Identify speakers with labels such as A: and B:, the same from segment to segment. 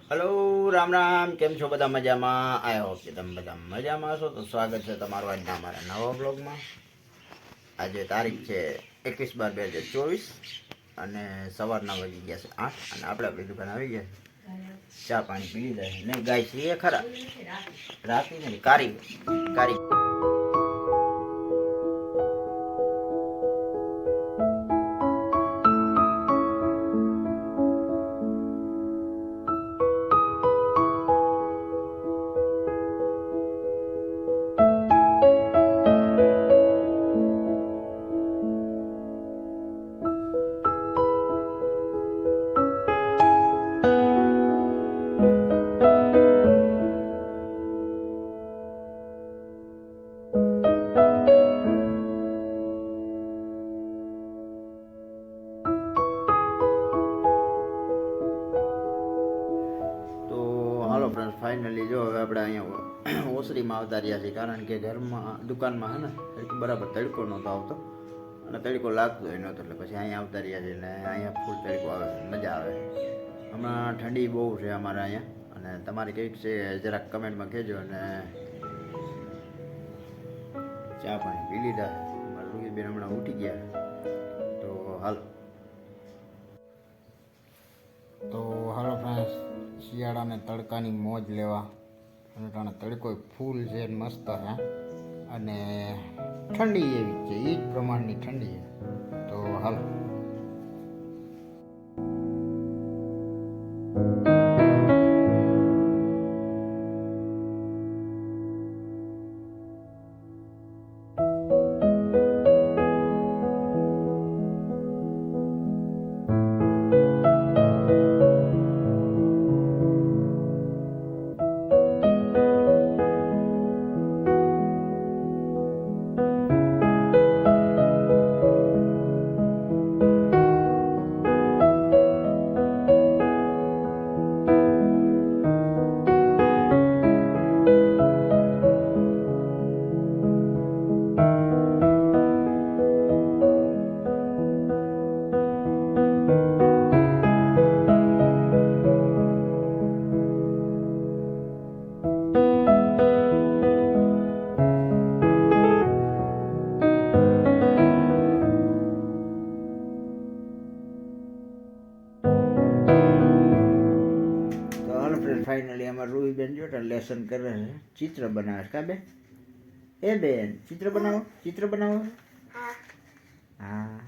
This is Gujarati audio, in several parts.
A: हेलो राम राम केम छो बधा मजा में आई होप कि तमे बधा मजा में छो। तो स्वागत है तमारो आज हमारा नवा ब्लॉग में। आज तारीख है 21/12/2024 અને સવારના વાગી ગયા છે 8 અને આપણે આપણી દુકાન આવી ગયા ચા પાણી પી લીધા નહીં ગાય છે એ ખરા રાતી નહીં કારી કારી फाइनली जो હવે આપણે અહીંયા ઓસરીમાં આવતા રહ્યા છીએ કારણ કે ઘરમાં દુકાનમાં હે ને બરાબર તડકો નહોતો આવતો અને તડકો લાગતો હોય નહોતો એટલે પછી અહીંયા આવતા રહ્યા છીએ અને અહીંયા ફૂલ તડકો આવે મજા આવે. હમણાં ઠંડી બહુ છે અમારે અહીંયા અને તમારે કેવીક છે જરાક કમેન્ટમાં કહેજો. અને ચા પાણી પી લીધા મારા રૂહીબેન હમણાં ઉઠી ગયા તો હાલો ફ્રેન્ડ્સ શિયાળાને તડકાની મોજ લેવા અને ટાણે તડકો ફૂલ છે મસ્ત હે અને ઠંડી એવી છે એ જ પ્રમાણની ઠંડી છે તો હાલો फाइनली हमारे रूही बेन जो लेसन कर रहे हैं चित्र बनावे का बे ए बेन चित्र बनाओ हाँ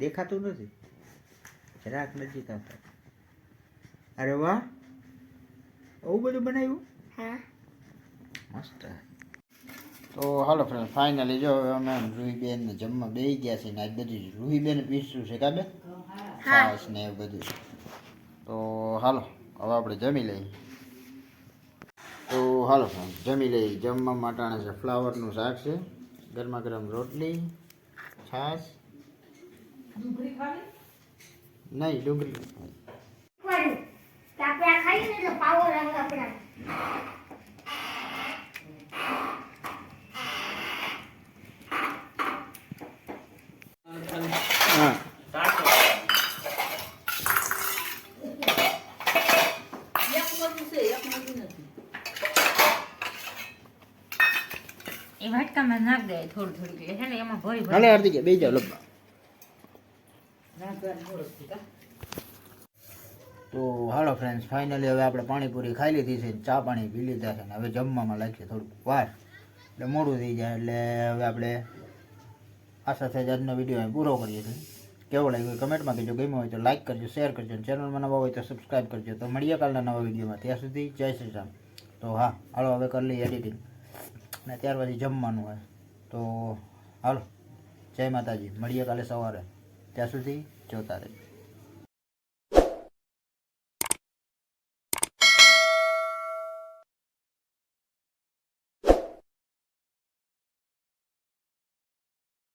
A: देखाતું નથી જરાક નજીક આવતા. અરે વાહ આવું બધું બનાવ્યું હા મસ્ત. તો હાલો ફ્રેન્ડ ફાઇનલી જો અમે રૂહીબેન ને જમવા બેસી ગયા છે ને આજ બધું રૂહીબેન પીસું છે કાબે છાશ ને એવું બધું. તો હાલો હવે આપણે જમી લઈએ. તો હાલો ફ્રેન્ડ જમી લઈએ. જમવા માટાણે છે ફ્લાવરનું શાક છે, ગરમા ગરમ રોટલી, છાશ નહીં ડુંગળી હા
B: એ વાટકામાં નાખ દે થોડું થોડું એટલે છે ને એમાં ભરી
A: હાલે આરતી કે બેસી જાવ લબ્બા. તો હાલો ફ્રેન્ડ્સ ફાઇનલી હવે આપણે પાણીપુરી ખાઈ લીધી છે, ચા પાણી પી લીધા છે ને હવે જમવામાં લાગશે થોડુંક વાર એટલે મોડું થઈ જાય એટલે હવે આપણે આ સાથે જ આજનો વિડીયો પૂરો કરીએ છીએ. કેવો લાગ્યો કમેન્ટમાં કહેજો, ગમ્યો હોય તો લાઇક કરજો, શેર કરજો, ચેનલમાં નવા હોય તો સબસ્ક્રાઈબ કરજો. તો મળીએ કાલના નવા વિડીયોમાં, ત્યાં સુધી જય શ્રી રામ. તો હા હાલો હવે કરી લઈએ એડિટિંગ અને ત્યાર પછી જમવાનું હોય. તો હાલો જય માતાજી, મળીએ કાલે સવારે, ત્યાં સુધી જોતા રહેજો.